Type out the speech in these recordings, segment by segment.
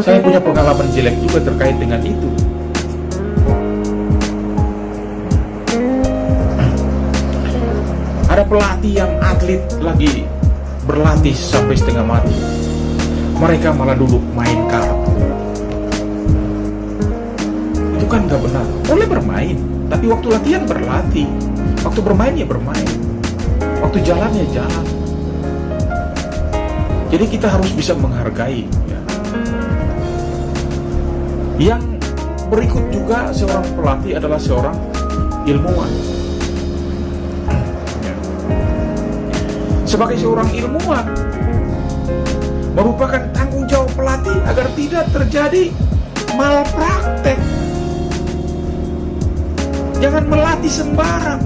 Saya punya pengalaman jelek juga terkait dengan itu. Ada pelatih yang atlet lagi berlatih sampai setengah mati, mereka malah duduk main kartu. Itu kan gak benar. Boleh bermain, tapi waktu latihan berlatih, waktu bermain ya bermain, waktu jalan ya jalan. Jadi kita harus bisa menghargai ya. Yang berikut juga, seorang pelatih adalah seorang ilmuwan. Sebagai seorang ilmuwan, merupakan tanggung jawab pelatih agar tidak terjadi malpraktek. Jangan melatih sembarang.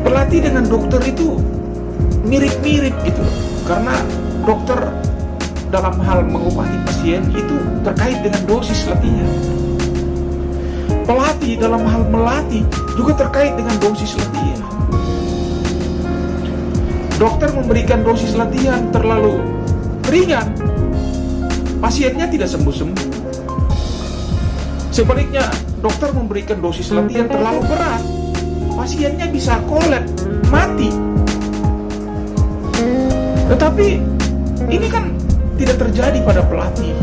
Pelatih dengan dokter itu mirip-mirip gitu, karena dokter dalam hal mengobati pasien itu terkait dengan dosis latihan. Pelatih dalam hal melatih juga terkait dengan dosis latihan. Dokter memberikan dosis latihan terlalu ringan, pasiennya tidak sembuh-sembuh. Sebaliknya, dokter memberikan dosis latihan terlalu berat, pasiennya bisa kolaps, mati. Tetapi ini kan tidak terjadi pada pelatih.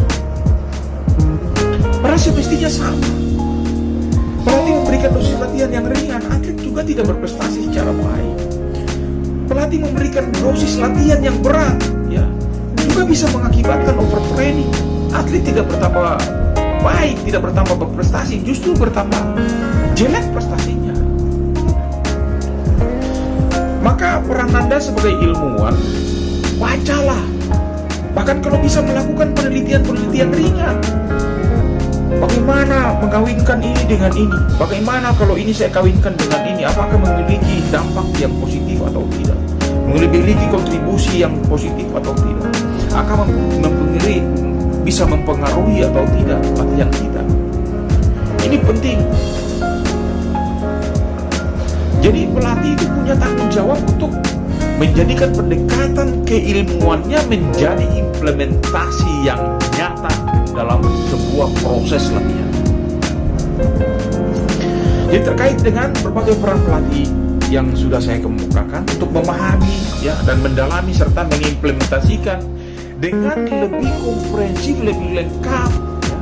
Padahal semestinya sama. Pelatih memberikan dosis latihan yang ringan, atlet juga tidak berprestasi secara baik. Pelatih memberikan dosis latihan yang berat, ya, juga bisa mengakibatkan overtraining. Atlet tidak bertambah baik, tidak bertambah berprestasi, justru bertambah jelek prestasinya. Maka peran Anda sebagai ilmuwan, bacalah. Bahkan kalau bisa melakukan penelitian-penelitian ringan. Bagaimana mengkawinkan ini dengan ini? Bagaimana kalau ini saya kawinkan dengan ini? Apakah memiliki dampak yang positif atau tidak? Memiliki kontribusi yang positif atau tidak? Akan bisa mempengaruhi atau tidak latihan kita? Ini penting. Jadi pelatih itu punya tanggung jawab untuk menjadikan pendekatan keilmuannya menjadi implementasi yang nyata dalam sebuah proses latihan. Jadi terkait dengan berbagai peran pelatih yang sudah saya kemukakan untuk memahami ya dan mendalami serta mengimplementasikan dengan lebih komprehensif, lebih lengkap ya,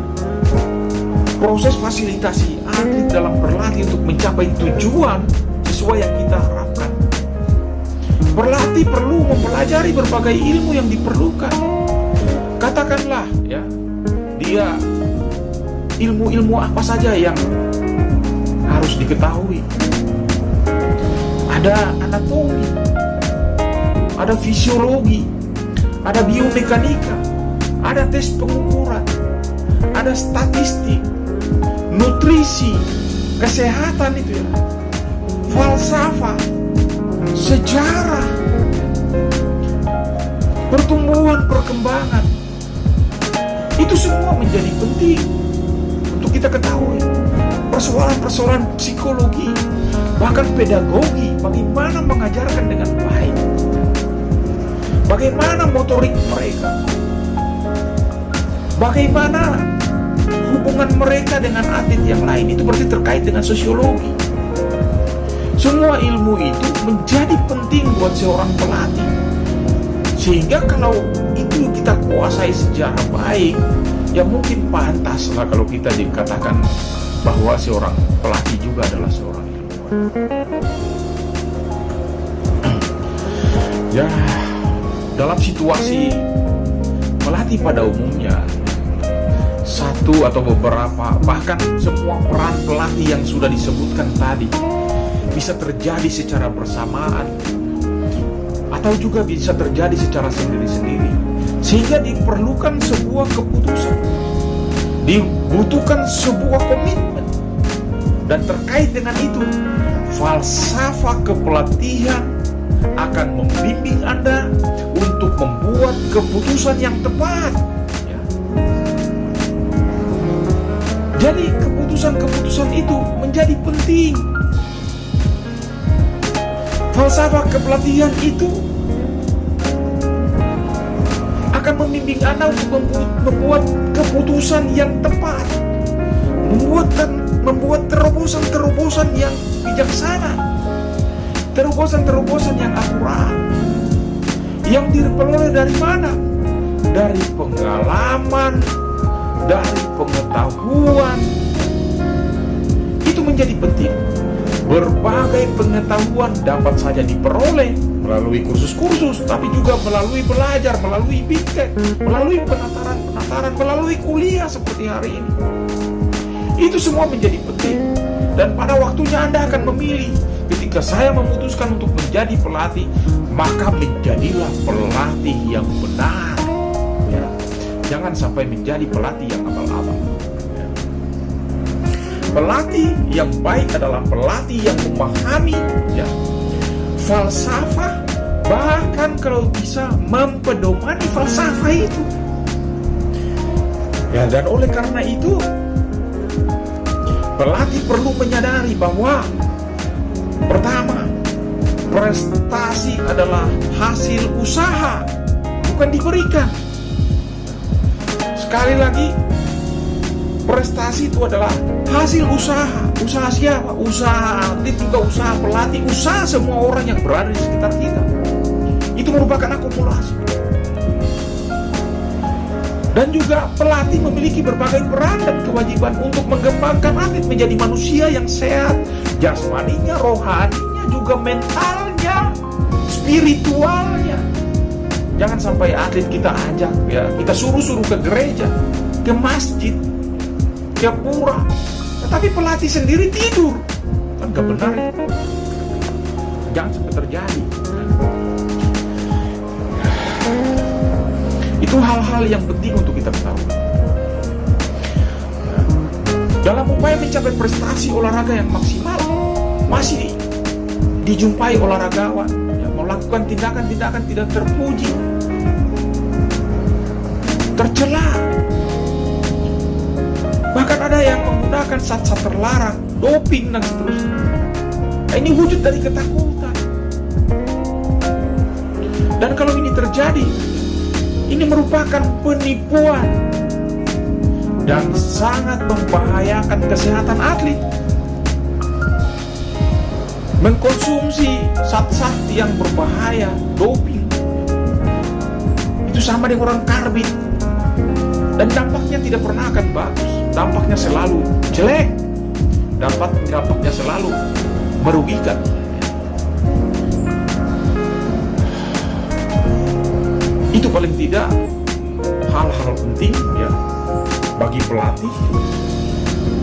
proses fasilitasi atlet dalam berlatih untuk mencapai tujuan sesuai yang kita harapkan. Berlatih perlu mempelajari berbagai ilmu yang diperlukan. Katakanlah ya, dia ilmu-ilmu apa saja yang harus diketahui. Ada anatomi, ada fisiologi, ada biomekanika, ada tes pengukuran, ada statistik, nutrisi, kesehatan itu ya, falsafah, sejarah, pertumbuhan, perkembangan. Itu semua menjadi penting untuk kita ketahui. Persoalan-persoalan psikologi, bahkan pedagogi, bagaimana mengajarkan dengan baik, bagaimana motorik mereka, bagaimana hubungan mereka dengan atlet yang lain. Itu berarti terkait dengan sosiologi. Semua ilmu itu menjadi penting buat seorang pelatih. Sehingga kalau itu kita kuasai secara baik, ya mungkin pantaslah kalau kita dikatakan bahwa seorang pelatih juga adalah seorang ilmuwan. Ya, dalam situasi pelatih pada umumnya, satu atau beberapa, bahkan semua peran pelatih yang sudah disebutkan tadi bisa terjadi secara bersamaan atau juga bisa terjadi secara sendiri-sendiri, sehingga diperlukan sebuah keputusan, dibutuhkan sebuah komitmen. Dan terkait dengan itu, falsafah kepelatihan akan membimbing Anda untuk membuat keputusan yang tepat ya. Jadi keputusan-keputusan itu menjadi penting. Falsafah kepelatihan itu akan membimbing Anda untuk membuat keputusan yang tepat, membuat terobosan-terobosan yang bijaksana, terobosan-terobosan yang akurat, yang diperoleh dari mana? Dari pengalaman, dari pengetahuan. Itu menjadi penting. Berbagai pengetahuan dapat saja diperoleh melalui kursus-kursus, tapi juga melalui belajar, melalui bidek, melalui penataran, melalui kuliah seperti hari ini. Itu semua menjadi penting. Dan pada waktunya Anda akan memilih. Ketika saya memutuskan untuk menjadi pelatih, maka menjadilah pelatih yang benar. Ya. Jangan sampai menjadi pelatih yang abal-abal. Ya. Pelatih yang baik adalah pelatih yang memahami ya, falsafah, bahkan kalau bisa mempedomani falsafah itu. Ya, dan oleh karena itu pelatih perlu menyadari bahwa pertama, prestasi adalah hasil usaha, bukan diberikan. Sekali lagi, prestasi itu adalah hasil usaha. Usaha siapa? Usaha atlet, juga usaha pelatih, usaha semua orang yang berada di sekitar kita. Itu merupakan akumulasi. Dan juga pelatih memiliki berbagai peran dan kewajiban untuk mengembangkan atlet menjadi manusia yang sehat, jasmaninya, rohaninya, juga mentalnya, spiritualnya. Jangan sampai atlet kita ajak ya, kita suruh ke gereja, ke masjid, ke pura, tetapi pelatih sendiri tidur. Kan gak benar ya? Jangan sampai terjadi. Itu hal-hal yang penting untuk kita ketahui. Dalam upaya mencapai prestasi olahraga yang maksimal, masih dijumpai olahragawan yang melakukan tindakan-tindakan tidak terpuji, tercela. Bahkan ada yang menggunakan zat-zat terlarang, doping dan seterusnya. Ini wujud dari ketakutan. Dan kalau ini terjadi, ini merupakan penipuan dan sangat membahayakan kesehatan atlet. Mengkonsumsi zat-zat yang berbahaya, doping, itu sama dengan orang karbit. Dan dampaknya tidak pernah akan bagus. Dampaknya selalu jelek. Dampaknya selalu merugikan. Itu paling tidak hal-hal penting ya bagi pelatih.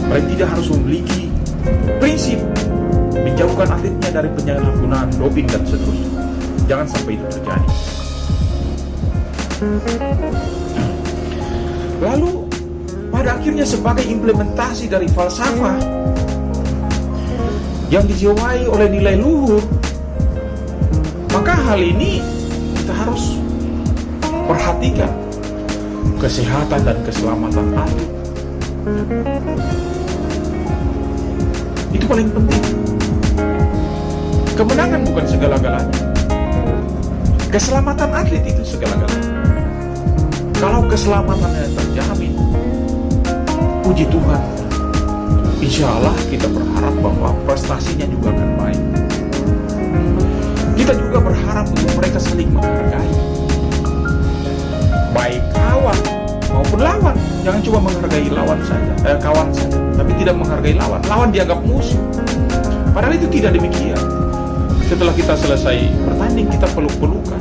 Paling tidak harus memiliki prinsip menjauhkan atletnya dari penyalahgunaan doping dan seterusnya. Jangan sampai itu terjadi. Lalu pada akhirnya sebagai implementasi dari falsafah yang dijiwai oleh nilai luhur, maka hal ini kita harus perhatikan kesehatan dan keselamatan atlet. Itu paling penting. Kemenangan bukan segala-galanya. Keselamatan atlet itu segala-galanya. Kalau keselamatannya terjamin, puji Tuhan, insya Allah kita berharap bahwa prestasinya juga akan baik. Kita juga berharap untuk mereka saling menghargai, baik kawan maupun lawan. Jangan cuma menghargai kawan saja, tapi tidak menghargai lawan. Lawan dianggap musuh. Padahal itu tidak demikian. Setelah kita selesai bertanding, kita peluk-pelukan,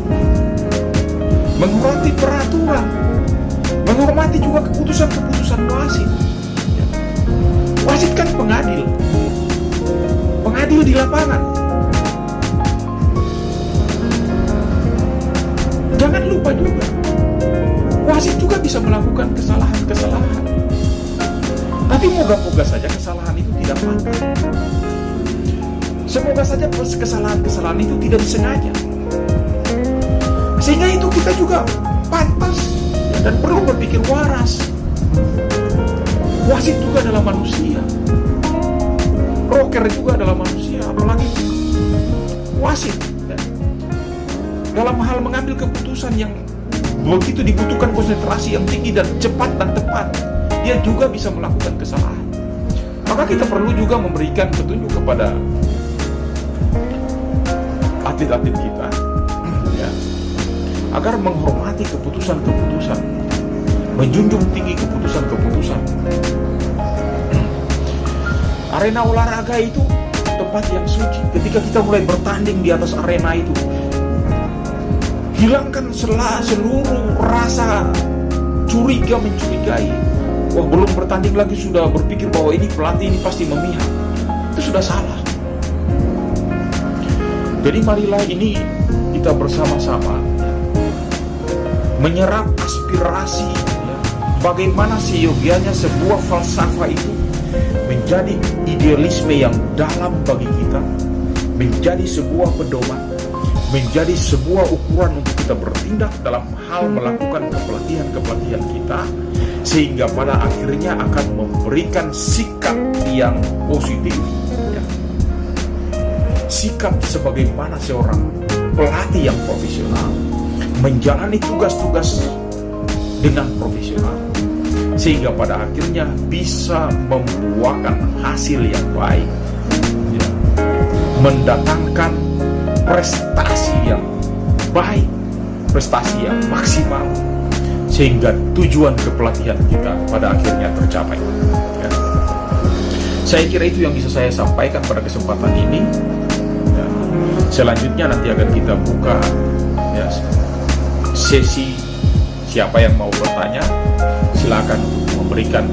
menghormati peraturan, menghormati juga keputusan-keputusan wasit. Wasit kan pengadil di lapangan. Jangan lupa juga, wasit juga bisa melakukan kesalahan-kesalahan. Tapi moga-moga saja kesalahan itu tidak fatal. Semoga saja kesalahan-kesalahan itu tidak disengaja. Sehingga itu kita juga pantas dan perlu berpikir waras. Wasit juga adalah manusia. Rocker juga adalah manusia, apalagi wasit. Dalam hal mengambil keputusan yang begitu dibutuhkan konsentrasi yang tinggi dan cepat dan tepat, dia juga bisa melakukan kesalahan. Maka kita perlu juga memberikan petunjuk kepada atlet-atlet kita, ya, agar menghormati keputusan-keputusan, menjunjung tinggi keputusan-keputusan. Arena olahraga itu tempat yang suci. Ketika kita mulai bertanding di atas arena itu, hilangkan seluruh rasa curiga mencurigai. Wah, belum bertanding lagi sudah berpikir bahwa ini pelatih ini pasti memihak. Itu sudah salah. Jadi marilah ini kita bersama-sama menyerap aspirasi, bagaimana seyogianya sebuah falsafah itu menjadi idealisme yang dalam bagi kita, menjadi sebuah pedoman, menjadi sebuah ukuran untuk kita bertindak dalam hal melakukan kepelatihan-kepelatihan kita, sehingga pada akhirnya akan memberikan sikap yang positif, ya. Sikap sebagaimana seorang pelatih yang profesional menjalani tugas-tugas dengan profesional, sehingga pada akhirnya bisa membuahkan hasil yang baik, ya. Mendatangkan prestasi yang baik, prestasi yang maksimal, sehingga tujuan kepelatihan kita pada akhirnya tercapai, ya. Saya kira itu yang bisa saya sampaikan pada kesempatan ini, ya. Selanjutnya nanti akan kita buka, ya, sesi siapa yang mau bertanya, silakan memberikan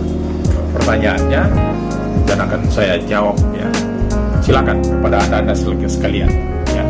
pertanyaannya dan akan saya jawab, ya. Silakan kepada anda sekalian, ya.